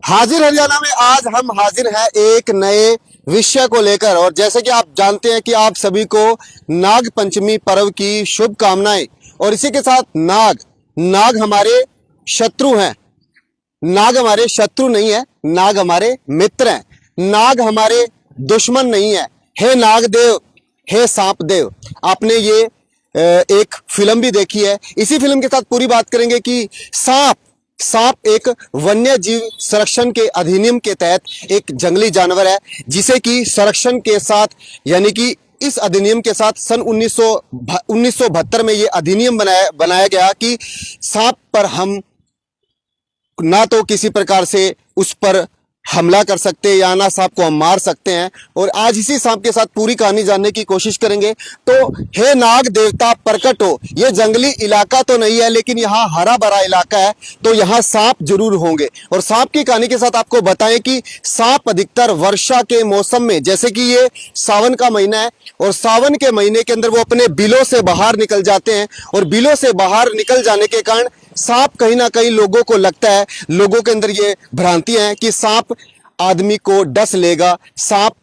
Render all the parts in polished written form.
हाजिर हरियाणा में आज हम हाजिर हैं एक नए विषय को लेकर। और जैसे कि आप जानते हैं कि आप सभी को नाग पंचमी पर्व की शुभकामनाएं। और इसी के साथ नाग हमारे शत्रु हैं। नाग हमारे शत्रु नहीं है, नाग हमारे मित्र हैं। नाग हमारे दुश्मन नहीं है। हे नाग देव, हे सांप देव। आपने ये एक फिल्म भी देखी है। इसी फिल्म के साथ पूरी बात करेंगे कि सांप एक वन्य जीव संरक्षण के अधिनियम के तहत एक जंगली जानवर है, जिसे कि संरक्षण के साथ यानी कि इस अधिनियम के साथ सन 1972 में ये अधिनियम बनाया गया कि सांप पर हम ना तो किसी प्रकार से उस पर हमला कर सकते या ना सांप को हम मार सकते हैं। और आज इसी सांप के साथ पूरी कहानी जानने की कोशिश करेंगे। तो हे नाग देवता प्रकट हो। ये जंगली इलाका तो नहीं है, लेकिन यहाँ हरा भरा इलाका है, तो यहाँ सांप जरूर होंगे। और सांप की कहानी के साथ आपको बताएं कि सांप अधिकतर वर्षा के मौसम में, जैसे कि ये सावन का महीना है, और सावन के महीने के अंदर वो अपने बिलों से बाहर निकल जाते हैं। और बिलों से बाहर निकल जाने के कारण सांप कहीं ना कहीं लोगों को लगता है, लोगों के अंदर ये भ्रांतियां हैं कि सांप आदमी को डस लेगा, सांप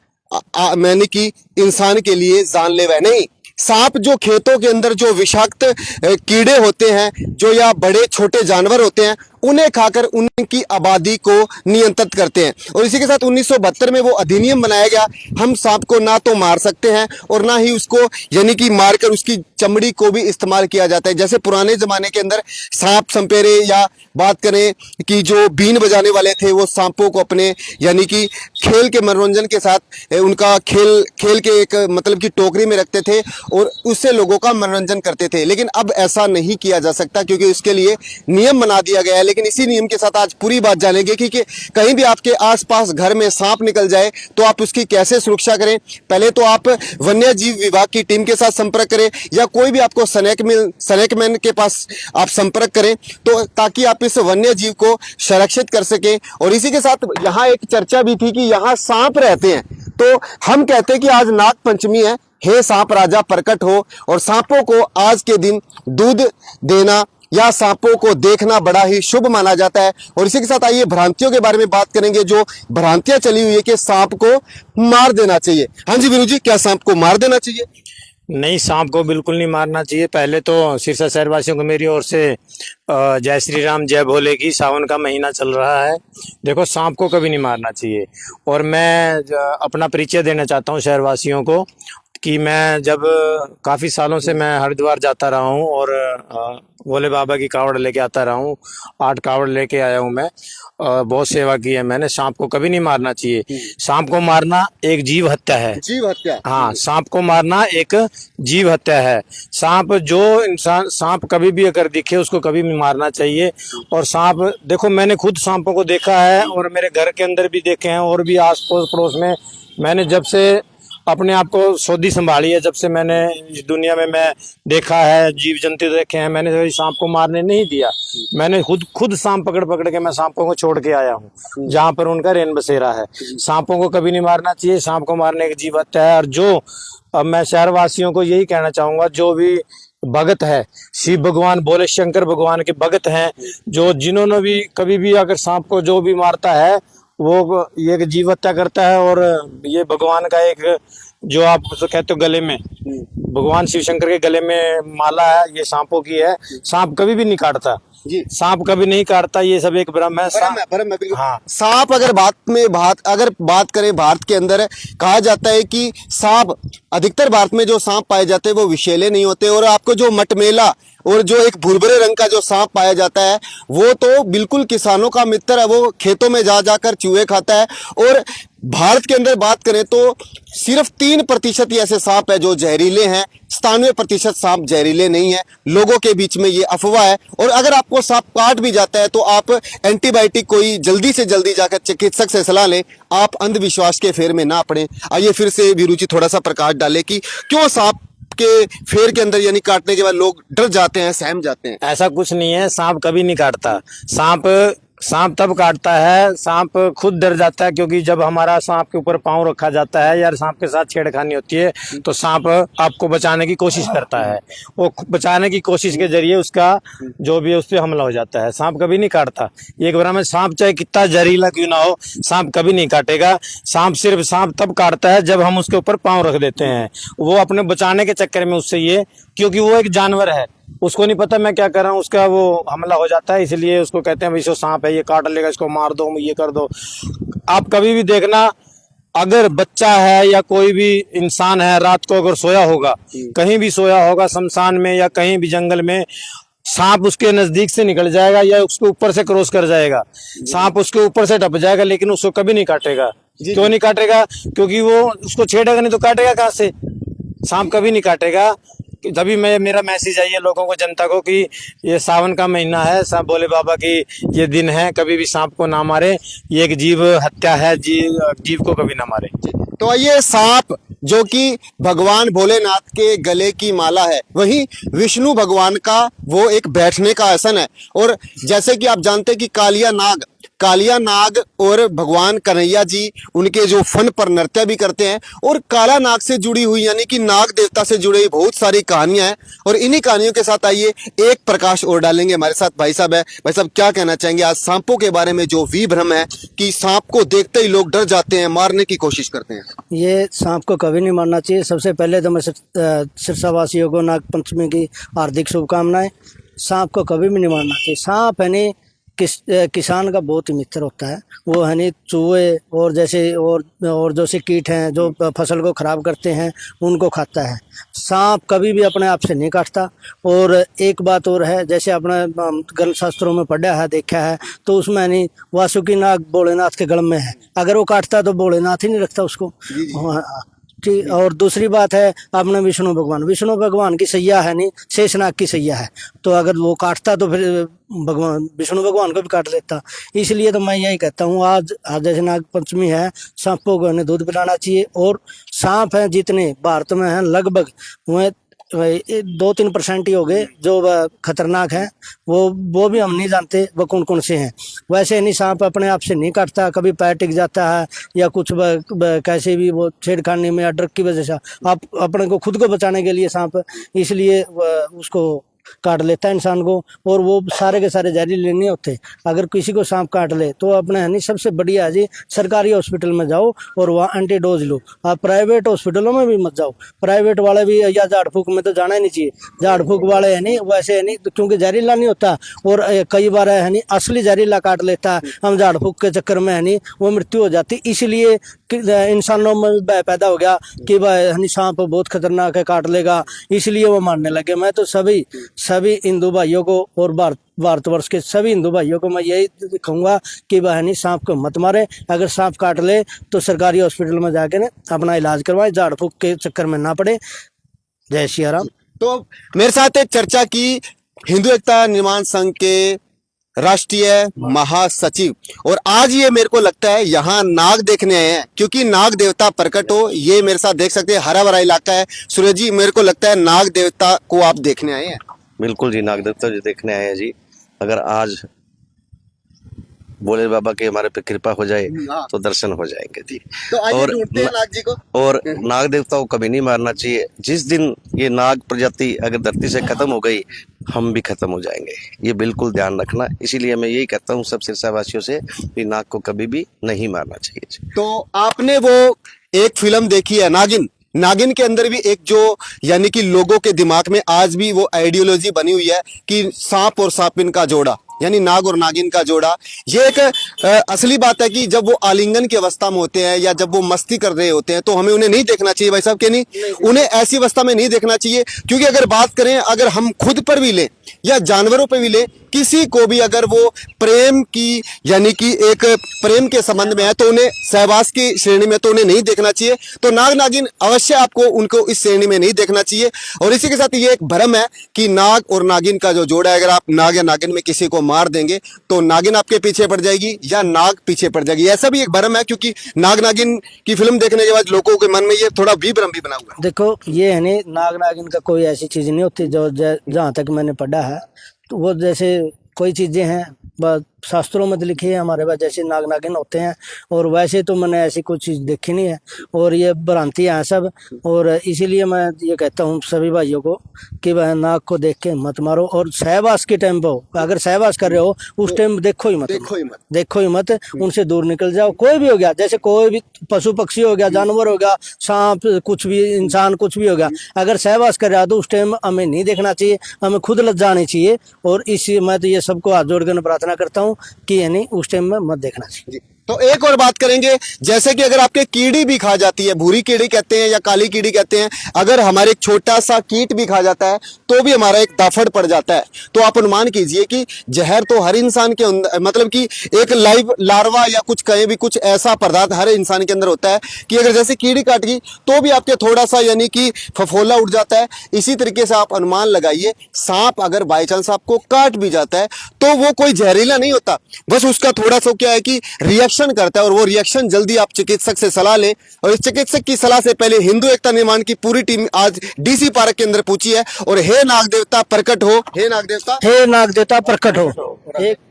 मैंने कि इंसान के लिए जानलेवा नहीं। सांप जो खेतों के अंदर जो विषाक्त कीड़े होते हैं, जो या बड़े छोटे जानवर होते हैं, उन्हें खाकर उनकी आबादी को नियंत्रित करते हैं। और इसी के साथ 1972 में वो अधिनियम बनाया गया। हम सांप को ना तो मार सकते हैं और ना ही उसको यानी कि मारकर उसकी चमड़ी को भी इस्तेमाल किया जाता है। जैसे पुराने जमाने के अंदर सांप संपेरे, या बात करें कि जो बीन बजाने वाले थे, वो सांपों को अपने यानी कि खेल के मनोरंजन के साथ उनका खेल के एक मतलब कि टोकरी में रखते थे और उससे लोगों का मनोरंजन करते थे। लेकिन अब ऐसा नहीं किया जा सकता, क्योंकि उसके लिए नियम बना दिया गया है। लेकिन इसी नियम के साथ आज पूरी बात जानेंगे कि कहीं भी आपके आसपास घर में सांप निकल जाए तो आप उसकी कैसे सुरक्षा करें। पहले तो आप वन्य जीव विभाग की टीम के साथ संपर्क करें, या कोई भी आपको सनेकमैन के पास आप संपर्क करें, तो ताकि आप इस वन्य जीव को संरक्षित कर सकें। और इसी के साथ यहाँ एक चर्चा भी थी कि यहाँ सांप रहते हैं, तो हम कहते हैं कि आज नाग पंचमी है, हे सांप राजा प्रकट हो। और सांपों को आज के दिन दूध देना या सांपों को देखना बड़ा ही शुभ माना जाता है। और इसी के साथ आइए भ्रांतियों के बारे में बात करेंगे, जो भ्रांतियां चली हुई है कि सांप को मार देना चाहिए। हाँ जी वीरू जी, क्या सांप को मार देना चाहिए? नहीं, सांप को बिल्कुल नहीं मारना चाहिए। पहले तो सिरसा शहरवासियों को मेरी ओर से जय श्री राम जय भोले की। सावन का महीना चल रहा है, देखो सांप को कभी नहीं मारना चाहिए। और मैं अपना परिचय देना चाहता हूँ शहरवासियों को कि मैं जब काफ़ी सालों से मैं हरिद्वार जाता रहा हूँ और भोले बाबा की कावड़ लेके आता रहा हूँ। 8 कावड़ लेके आया हूँ मैं, बहुत सेवा की है मैंने। सांप को कभी नहीं मारना चाहिए। सांप को मारना एक जीव हत्या है। जीव हत्या? हाँ, सांप को मारना एक जीव हत्या है। सांप कभी भी अगर दिखे उसको कभी नहीं मारना चाहिए। और सांप देखो, मैंने खुद सांपों को देखा है और मेरे घर के अंदर भी देखे हैं, और भी आस पड़ोस में। मैंने जब से अपने आप को सौदी संभाली है, जब से मैंने इस दुनिया में मैं देखा है, जीव जंतु देखे हैं, मैंने कभी सांप को मारने नहीं दिया। मैंने खुद सांप पकड़ के मैं सांपों को छोड़ के आया हूँ जहाँ पर उनका रेन बसेरा है। सांपों को कभी नहीं मारना चाहिए, सांप को मारने की जीव हत्या है। और जो अब मैं शहरवासियों को यही कहना चाहूंगा, जो भी भगत है, शिव भगवान भोले शंकर भगवान के भगत हैं, जो जिन्होंने भी कभी भी अगर सांप को जो भी मारता है वो ये जीव हत्या करता है। और ये भगवान का एक जो आप तो कहते हो गले में, भगवान शिव शंकर के गले में माला है, ये सांपों की है। सांप कभी भी नहीं काटता जी, सांप कभी नहीं काटता। ये सब एक भ्रम है। हाँ, सांप अगर बात करें, भारत के अंदर कहा जाता है कि सांप अधिकतर भारत में जो सांप पाए जाते हैं वो विषैले नहीं होते। और आपको जो मटमेला और जो एक भुरभुरे रंग का जो सांप पाया जाता है वो तो बिल्कुल किसानों का मित्र है, वो खेतों में जाकर चूहे खाता है। और भारत के अंदर बात करें तो सिर्फ 3% ही ऐसे सांप है जो जहरीले हैं, 97% सांप जहरीले नहीं है। लोगों के बीच में ये अफवाह है। और अगर आपको सांप काट भी जाता है तो आप एंटीबायोटिक कोई जल्दी से जल्दी जाकर चिकित्सक से सलाह लें, आप अंधविश्वास के फेर में ना पड़े। आइए फिर से वीरू जी थोड़ा सा प्रकाश डाले कि क्यों सांप के फेर के अंदर यानी काटने के बाद लोग डर जाते हैं, सहम जाते हैं। ऐसा कुछ नहीं है, सांप कभी नहीं काटता। सांप सांप तब काटता है, सांप खुद डर जाता है, क्योंकि जब हमारा सांप के ऊपर पाँव रखा जाता है या सांप के साथ छेड़खानी होती है तो सांप आपको बचाने की कोशिश करता है। वो बचाने की कोशिश के जरिए उसका जो भी है उस पर हमला हो जाता है। सांप कभी नहीं काटता। एक बार में सांप चाहे कितना जहरीला क्यों ना हो, सांप कभी नहीं काटेगा। सांप तब काटता है जब हम उसके ऊपर पाँव रख देते हैं। वो अपने बचाने के चक्कर में उससे ये, क्योंकि वो एक जानवर है, उसको नहीं पता मैं क्या कर रहा हूँ, उसका वो हमला हो जाता है। इसलिए उसको कहते हैं इसको सांप है, ये काट लेगा, इसको मार दो, ये कर दो। आप कभी भी देखना, अगर बच्चा है या कोई भी इंसान है, रात को अगर सोया होगा, कहीं भी सोया होगा, शमशान में या कहीं भी जंगल में, सांप उसके नजदीक से निकल जाएगा या उसके ऊपर से क्रॉस कर जाएगा, सांप उसके ऊपर से टप जाएगा, लेकिन उसको कभी नहीं काटेगा। क्यों नहीं काटेगा? क्योंकि वो उसको छेड़ेगा नहीं तो काटेगा कहाँ से? सांप कभी नहीं काटेगा। तभी मेरा मैसेज है ये लोगों को, जनता को, कि ये सावन का महीना है, सब भोले बाबा की ये दिन है, कभी भी सांप को ना मारे। ये एक जीव हत्या है, जीव को कभी ना मारे। तो आइए, सांप जो कि भगवान भोलेनाथ के गले की माला है, वहीं विष्णु भगवान का वो एक बैठने का आसन है। और जैसे कि आप जानते हैं कि कालिया नाग और भगवान कन्हैया जी उनके जो फन पर नृत्य भी करते हैं। और काला नाग से जुड़ी हुई यानी कि नाग देवता से जुड़ी हुई बहुत सारी कहानियां हैं। और इन्हीं कहानियों के साथ आइए एक प्रकाश और डालेंगे। हमारे साथ भाई साहब है। भाई साहब, क्या कहना चाहेंगे आज सांपों के बारे में, जो विभ्रम है कि सांप को देखते ही लोग डर जाते हैं, मारने की कोशिश करते हैं? ये सांप को कभी नहीं मारना चाहिए। सबसे पहले तो मैं सिरसा वासियों को नाग पंचमी की हार्दिक शुभकामनाएं। सांप को कभी भी नहीं मारना चाहिए। सांप है नहीं किसान का बहुत ही मित्र होता है। वो है नहीं चूहे और जैसे कीट हैं जो फसल को खराब करते हैं, उनको खाता है। सांप कभी भी अपने आप से नहीं काटता। और एक बात और है, जैसे अपने ग्रंथ शास्त्रों में पढ़ा है, देखा है, तो उसमें नहीं वासुकी नाग भोलेनाथ के गले में है। अगर वो काटता तो भोलेनाथ ही नहीं रखता उसको। ठीक। और दूसरी बात है अपने विष्णु भगवान की सैया है नहीं, शेषनाग की सैया है। तो अगर वो काटता तो फिर विष्णु भगवान को भी काट लेता। इसलिए तो मैं यही कहता हूँ, आज जैसे नाग पंचमी है, सांपों को दूध पिलाना चाहिए। और सांप हैं जितने भारत में हैं, लगभग वह 2-3% ही हो गए जो खतरनाक हैं। वो भी हम नहीं जानते वो कौन कौन से हैं। वैसे नहीं, सांप अपने आप से नहीं काटता, कभी पैर टिक जाता है या कुछ कैसे भी वो छेड़खानी में या डर की वजह से आप अपने को खुद को बचाने के लिए सांप इसलिए उसको काट लेता है इंसान को। और वो सारे के सारे जहरीले नहीं होते। अगर किसी को सांप काट ले तो अपने है नहीं, सबसे बढ़िया है जी, सरकारी हॉस्पिटल में जाओ और वहाँ एंटीडोज लो। आप प्राइवेट हॉस्पिटलों में भी मत जाओ। प्राइवेट वाले भी या झाड़ फूक में तो जाना ही नहीं चाहिए। झाड़ फूक वाले है नहीं, वैसे है नहीं, क्योंकि जहरीला नहीं होता। और कई बार है नहीं असली जहरीला काट लेता है। हम झाड़ फूक के चक्कर में है नहीं वो मृत्यु हो जाती। इसलिए इंसानों में भय पैदा हो गया कि भाई सांप बहुत खतरनाक है, काट लेगा, इसलिए वो मारने लगे। मैं तो सभी हिंदू भाइयों को और भारतवर्ष के सभी हिंदू भाइयों को मैं यही कहूँगा कि बहनी सांप को मत मारे। अगर सांप काट ले तो सरकारी हॉस्पिटल में जाके ना अपना इलाज करवाए, झाड़ फूक के चक्कर में ना पड़े। जय श्री राम। तो मेरे साथ एक चर्चा की हिंदू एकता निर्माण संघ के राष्ट्रीय महासचिव, और आज ये मेरे को लगता है यहाँ नाग देखने आए हैं, क्योंकि नाग देवता प्रकट हो। ये मेरे साथ देख सकते हैं, हरा भरा इलाका है। सूरज जी, मेरे को लगता है नाग देवता को आप देखने आए हैं। बिल्कुल जी, नाग देवता जी देखने आए हैं जी। अगर आज भोले बाबा की हमारे पे कृपा हो जाए तो दर्शन हो जाएंगे जी। तो आइए ढूंढते हैं नाग जी को। और नाग देवता को कभी नहीं मारना चाहिए। जिस दिन ये नाग प्रजाति अगर धरती से खत्म हो गई, हम भी खत्म हो जाएंगे। ये बिल्कुल ध्यान रखना। इसीलिए मैं यही कहता हूँ सब सिरसा वासियों से कि नाग को कभी भी नहीं मारना चाहिए। तो आपने वो एक फिल्म देखी है नागिन के अंदर भी एक जो यानी कि लोगों के दिमाग में आज भी वो आइडियोलॉजी बनी हुई है कि सांप और सांपिन का जोड़ा, यानी नाग और नागिन का जोड़ा। ये एक असली बात है कि जब वो आलिंगन की अवस्था में होते हैं या जब वो मस्ती कर रहे होते हैं तो हमें उन्हें नहीं देखना चाहिए। भाई साहब के नहीं, उन्हें ऐसी अवस्था में नहीं देखना चाहिए। क्योंकि अगर बात करें, अगर हम खुद पर भी लें या जानवरों पर भी लें, किसी को भी अगर वो प्रेम की यानी कि एक प्रेम के संबंध में है तो उन्हें सहवास की श्रेणी में तो उन्हें नहीं देखना चाहिए। तो नाग नागिन अवश्य आपको उनको इस श्रेणी में नहीं देखना चाहिए। और इसी के साथ ये एक भ्रम है कि नाग और नागिन का जो जोड़ा है, अगर आप नाग या नागिन में किसी को मार देंगे तो नागिन आपके पीछे पड़ जाएगी या नाग पीछे पड़ जाएगी। ऐसा भी एक भ्रम है, क्योंकि नाग नागिन की फिल्म देखने के बाद लोगों के मन में ये थोड़ा विभ्रम भी बना हुआ है। देखो, ये है नहीं, नाग नागिन का कोई ऐसी चीज नहीं होती। जो जहाँ तक मैंने पढ़ा है, तो वो जैसे कोई चीजें हैं शास्त्रों में तो लिखी है हमारे पास, जैसे नाग नागिन होते हैं, और वैसे तो मैंने ऐसी कोई चीज़ देखी नहीं है, और ये भ्रांतियाँ हैं सब। और इसीलिए मैं ये कहता हूँ सभी भाइयों को कि वह नाग को देख के मत मारो, और सहवास के टाइम पर अगर सहवास कर रहे हो उस टाइम देखो ही मत, देखो ही मत, उनसे दूर निकल जाओ। कोई भी हो गया, जैसे कोई भी पशु पक्षी हो गया, जानवर हो गया, सांप, कुछ भी, इंसान, कुछ भी हो गया, अगर सहवास कर रहा है तो उस टाइम हमें नहीं देखना चाहिए, हमें खुद लज्जानी चाहिए। और इसी मैं तो ये सबको हाथ जोड़ कर प्रार्थना करता हूँ कि यानी उस टाइम में मत देखना चाहिए। तो एक और बात करेंगे, जैसे कि अगर आपके कीड़ी भी खा जाती है, भूरी कीड़ी कहते हैं या काली कीड़ी कहते हैं, अगर हमारे एक छोटा सा कीट भी खा जाता है तो भी हमारा एक दाफड़ पड़ जाता है। तो आप अनुमान कीजिए कि जहर तो हर इंसान के अंदर, मतलब कि एक लाइव लार्वा या कुछ कहीं भी कुछ ऐसा पदार्थ हर इंसान के अंदर होता है कि अगर जैसे कीड़ी काट गई तो भी आपके थोड़ा सा यानी कि फफोला उठ जाता है। इसी तरीके से आप अनुमान लगाइए, सांप अगर बाई चांस आपको काट भी जाता है तो वो कोई जहरीला नहीं होता, बस उसका थोड़ा सा क्या है कि रिएक्शन करता है, और वो रिएक्शन जल्दी आप चिकित्सक से सलाह लें। और इस चिकित्सक की सलाह से पहले हिंदू एकता निर्माण की पूरी टीम आज डीसी पार्क के अंदर पहुंची है। और हे नाग देवता प्रकट हो, हे नाग देवता, हे नाग देवता प्रकट हो,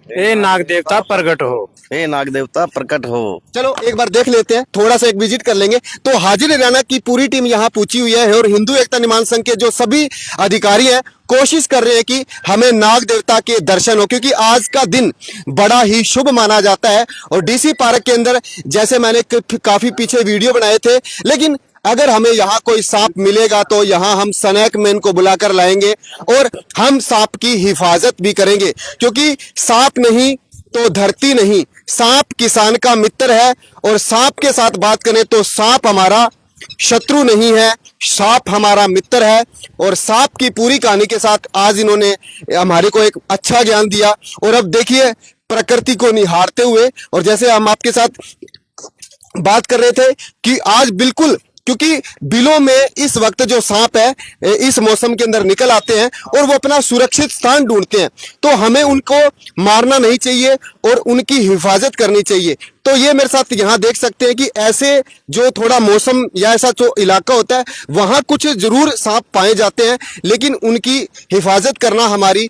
हे नाग देवता प्रकट हो, हे नाग देवता प्रकट हो। चलो एक बार देख लेते हैं, थोड़ा सा एक विजिट कर लेंगे। तो हाजिर हरियाणा की पूरी टीम यहाँ पहुंची हुई है, और हिंदू एकता निर्माण संघ के जो सभी अधिकारी हैं कोशिश कर रहे हैं कि हमें नाग देवता के दर्शन हो, क्योंकि आज का दिन बड़ा ही शुभ माना जाता है। और डीसी पार्क के अंदर जैसे मैंने काफी पीछे वीडियो बनाए थे, लेकिन अगर हमें यहाँ कोई सांप मिलेगा तो यहाँ हम स्नेक मैन को बुलाकर लाएंगे और हम सांप की हिफाजत भी करेंगे, क्योंकि सांप नहीं तो धरती नहीं, सांप किसान का मित्र है। और सांप के साथ बात करें तो सांप हमारा शत्रु नहीं है, सांप हमारा मित्र है। और सांप की पूरी कहानी के साथ आज इन्होंने हमारे को एक अच्छा ज्ञान दिया। और अब देखिए प्रकृति को निहारते हुए, और जैसे हम आपके साथ बात कर रहे थे कि आज बिल्कुल, क्योंकि बिलों में इस वक्त जो सांप है इस मौसम के अंदर निकल आते हैं और वो अपना सुरक्षित स्थान ढूंढते हैं, तो हमें उनको मारना नहीं चाहिए और उनकी हिफाजत करनी चाहिए। तो ये मेरे साथ यहाँ देख सकते हैं कि ऐसे जो थोड़ा मौसम या ऐसा जो इलाका होता है वहाँ कुछ जरूर सांप पाए जाते हैं, लेकिन उनकी हिफाजत करना हमारी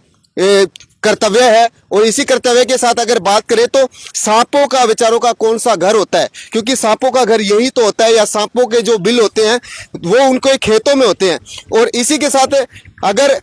कर्तव्य है। और इसी कर्तव्य के साथ अगर बात करें तो सांपों का विचारों का कौन सा घर होता है, क्योंकि सांपों का घर यही तो होता है, या सांपों के जो बिल होते हैं वो उनको खेतों में होते हैं। और इसी के साथ अगर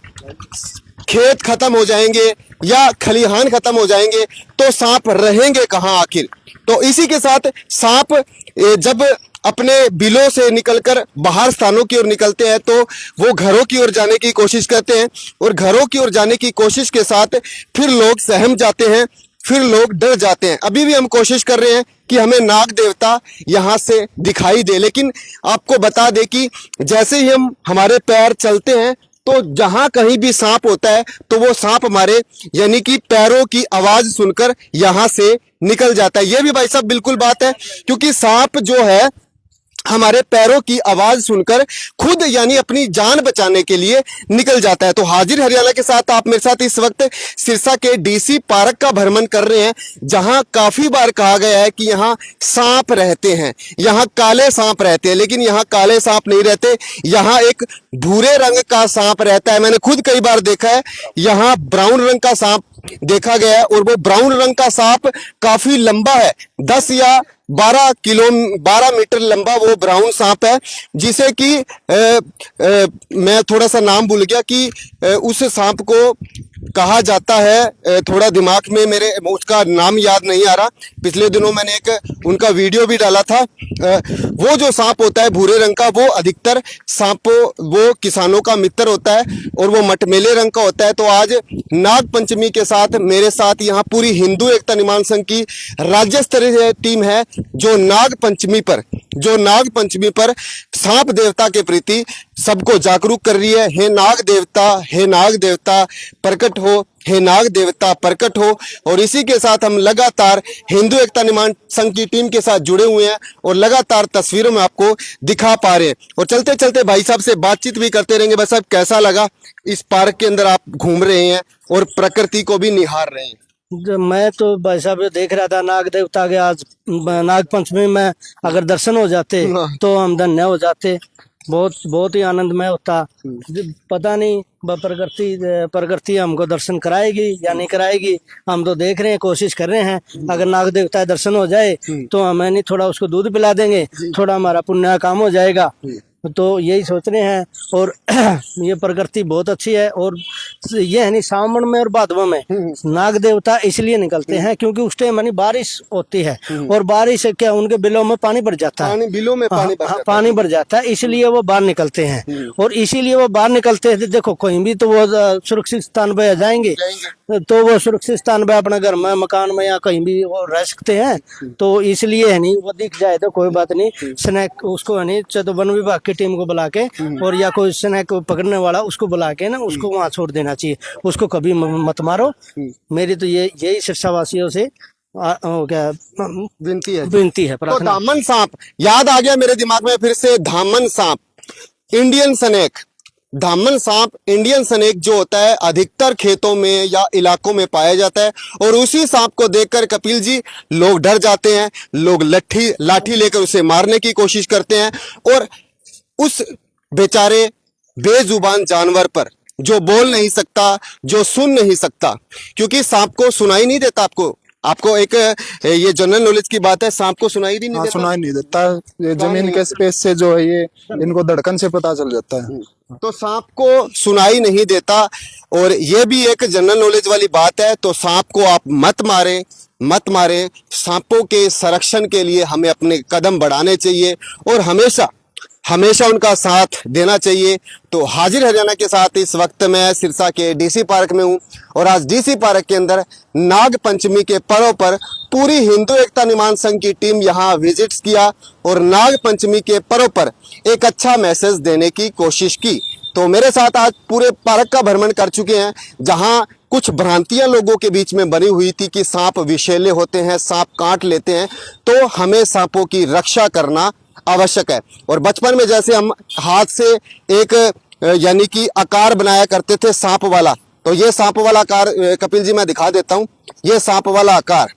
खेत खत्म हो जाएंगे या खलिहान खत्म हो जाएंगे तो सांप रहेंगे कहाँ आखिर। तो इसी के साथ सांप जब अपने बिलों से निकलकर बाहर स्थानों की ओर निकलते हैं तो वो घरों की ओर जाने की कोशिश करते हैं, और घरों की ओर जाने की कोशिश के साथ फिर लोग सहम जाते हैं, फिर लोग डर जाते हैं। अभी भी हम कोशिश कर रहे हैं कि हमें नाग देवता यहाँ से दिखाई दे, लेकिन आपको बता दें कि जैसे ही हम हमारे पैर चलते हैं तो जहां कहीं भी सांप होता है तो वो सांप हमारे यानी कि पैरों की आवाज सुनकर यहां से निकल जाता है। ये भी भाई साहब बिल्कुल बात है, क्योंकि सांप जो है हमारे पैरों की आवाज सुनकर खुद यानी अपनी जान बचाने के लिए निकल जाता है। तो हाजिर हरियाणा के साथ आप मेरे साथ इस वक्त सिरसा के डीसी पार्क का भ्रमण कर रहे हैं, जहां काफी बार कहा गया है कि यहां सांप रहते हैं, यहां काले सांप रहते हैं, लेकिन यहां काले सांप नहीं रहते, यहां एक भूरे रंग का सांप रहता है। मैंने खुद कई बार देखा है, यहां ब्राउन रंग का सांप देखा गया है, और वो ब्राउन रंग का सांप काफी लंबा है, 10 या 12 मीटर लंबा वो ब्राउन सांप है, जिसे कि मैं थोड़ा सा नाम भूल गया कि उस सांप को कहा जाता है, थोड़ा दिमाग में मेरे उसका नाम याद नहीं आ रहा। पिछले दिनों मैंने एक उनका वीडियो भी डाला था। वो जो सांप होता है भूरे रंग का, वो अधिकतर सांपों वो किसानों का मित्र होता है और वो मटमेले रंग का होता है। तो आज नाग पंचमी के साथ मेरे साथ यहाँ पूरी हिंदू एकता निर्माण संघ की राज्य स्तरीय टीम है, जो नाग पंचमी पर सांप देवता के प्रति सबको जागरूक कर रही है। हे नाग देवता प्रकट हो, हे नाग देवता प्रकट हो। और इसी के साथ हम लगातार हिंदू एकता निर्माण संघ की टीम के साथ जुड़े हुए हैं और लगातार तस्वीरों में आपको दिखा पा रहे हैं। और चलते चलते भाई साहब से बातचीत भी करते रहेंगे। बस अब कैसा लगा इस पार्क के अंदर आप घूम रहे हैं और प्रकृति को भी निहार रहे हैं? मैं तो भाई साहब देख रहा था नाग देवता के आज नाग पंचमी में अगर दर्शन हो जाते तो हम धन्य हो जाते। बहुत बहुत ही आनंदमय होता। पता नहीं वह प्रकृति हमको दर्शन कराएगी या नहीं कराएगी, हम तो देख रहे हैं, कोशिश कर रहे हैं। अगर नाग देवता दर्शन हो जाए तो हमें नहीं थोड़ा उसको दूध पिला देंगे, थोड़ा हमारा पुण्य काम हो जाएगा, तो यही सोच रहे हैं। और ये प्रकृति बहुत अच्छी है। और ये है नहीं, सावन में और भादव में नाग देवता इसलिए निकलते हैं क्योंकि उस टाइम यानी बारिश होती है, और बारिश से क्या उनके बिलों में पानी भर जाता है, बिलों में पानी भर जाता है, इसलिए वो बाहर निकलते हैं। और इसीलिए वो बाहर निकलते हैं। देखो कहीं भी तो वो सुरक्षित स्थान पे जाएंगे, तो वो सुरक्षित स्थान पे अपने घर में, मकान में या कहीं भी वो रह सकते हैं। तो इसलिए है नहीं, वो दिख जाए तो कोई बात नहीं, स्नैक उसको है नहीं, चाहे तो वन विभाग की टीम को बुला के और या कोई स्नैक पकड़ने वाला उसको बुला के ना उसको वहां छोड़ देना चाहिए, उसको कभी मत मारो। मेरी तो यही सिरसावासियों से क्या विनती है, विनती है, तो प्रार्थना। धामन सांप याद आ गया मेरे दिमाग में फिर से। धामन सांप, इंडियन स्नेक। धामन सांप, इंडियन स्नेक जो होता है अधिकतर खेतों में या इलाकों में पाया जाता है, और उसी सांप को देखकर कपिल जी लोग डर जाते हैं, लोग लाठी लेकर उसे मारने की कोशिश करते हैं। और उस बेचारे बेजुबान जानवर पर जो बोल नहीं सकता, जो सुन नहीं सकता, क्योंकि सांप को सुनाई नहीं देता। आपको एक ये जनरल नॉलेज की बात है, सांप को सुनाई भी नहीं देता। सुनाई नहीं देता, ये जमीन के स्पेस से जो है ये इनको धड़कन से पता चल जाता है। तो सांप को सुनाई नहीं देता, और ये भी एक जनरल नॉलेज वाली बात है। तो सांप को आप मत मारे। सांपों के संरक्षण के लिए हमें अपने कदम बढ़ाने चाहिए और हमेशा उनका साथ देना चाहिए। तो हाजिर हरियाणा के साथ इस वक्त मैं सिरसा के डीसी पार्क में हूं, और आज डीसी पार्क के अंदर नाग पंचमी के पर्व पर पूरी हिंदू एकता निर्माण संघ की टीम यहां विजिट्स किया और नाग पंचमी के पर्व पर एक अच्छा मैसेज देने की कोशिश की। तो मेरे साथ आज पूरे पार्क का भ्रमण कर चुके हैं, जहां कुछ भ्रांतियां लोगों के बीच में बनी हुई थी कि सांप विषैले होते हैं, सांप काट लेते हैं, तो हमें सांपों की रक्षा करना आवश्यक है। और बचपन में जैसे हम हाथ से एक यानी कि आकार बनाया करते थे सांप वाला, तो ये सांप वाला आकार कपिल जी मैं दिखा देता हूं। ये सांप वाला आकार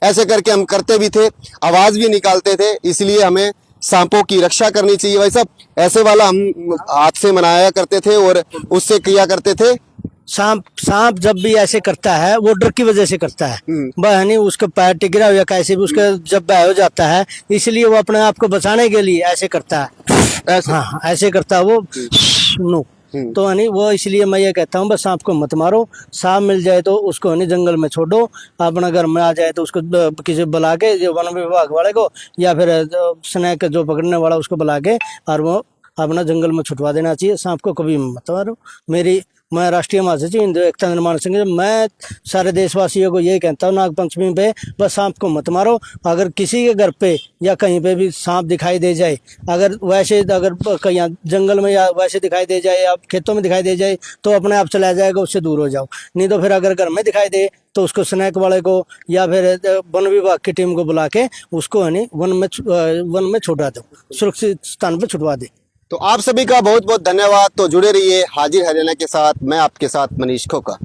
ऐसे करके हम करते भी थे, आवाज भी निकालते थे, इसलिए हमें सांपों की रक्षा करनी चाहिए। भाई साहब, ऐसे वाला हम हाथ से बनाया करते थे और उससे किया करते थे। सांप जब भी ऐसे करता है वो डर की वजह से करता है, वह नहीं उसका पैर टिक रहा हो या कैसे भी उसका जब बैह हो जाता है, इसलिए वो अपने आप को बचाने के लिए ऐसे करता है। हाँ, ऐसे करता है वो नो। तो नहीं वो, इसलिए मैं ये कहता हूँ बस सांप को मत मारो। सांप मिल जाए तो उसको नहीं जंगल में छोड़ो, अपना घर में आ जाए तो उसको किसी बुला के, जो वन विभाग वाले को या फिर स्नैक जो पकड़ने वाला उसको बुला के और वो अपना जंगल में छुटवा देना चाहिए। सांप को कभी मत मारो। मैं राष्ट्रीय महासचिव हिंदू एकता निर्माण संघ, मैं सारे देशवासियों को यही कहता हूँ, नाग पंचमी पे बस सांप को मत मारो। अगर किसी के घर पे या कहीं पे भी सांप दिखाई दे जाए, अगर कहीं जंगल में या वैसे दिखाई दे जाए या खेतों में दिखाई दे जाए, तो अपने आप चला जाएगा, उससे दूर हो जाओ। नहीं तो फिर अगर घर में दिखाई दे तो उसको स्नैक वाले को या फिर वन विभाग की टीम को बुला के उसको वन में छुड़ा दो, सुरक्षित स्थान पर छुटवा दे। तो आप सभी का बहुत बहुत धन्यवाद। तो जुड़े रहिए हाजिर हरियाणा के साथ, मैं आपके साथ मनीष खोका।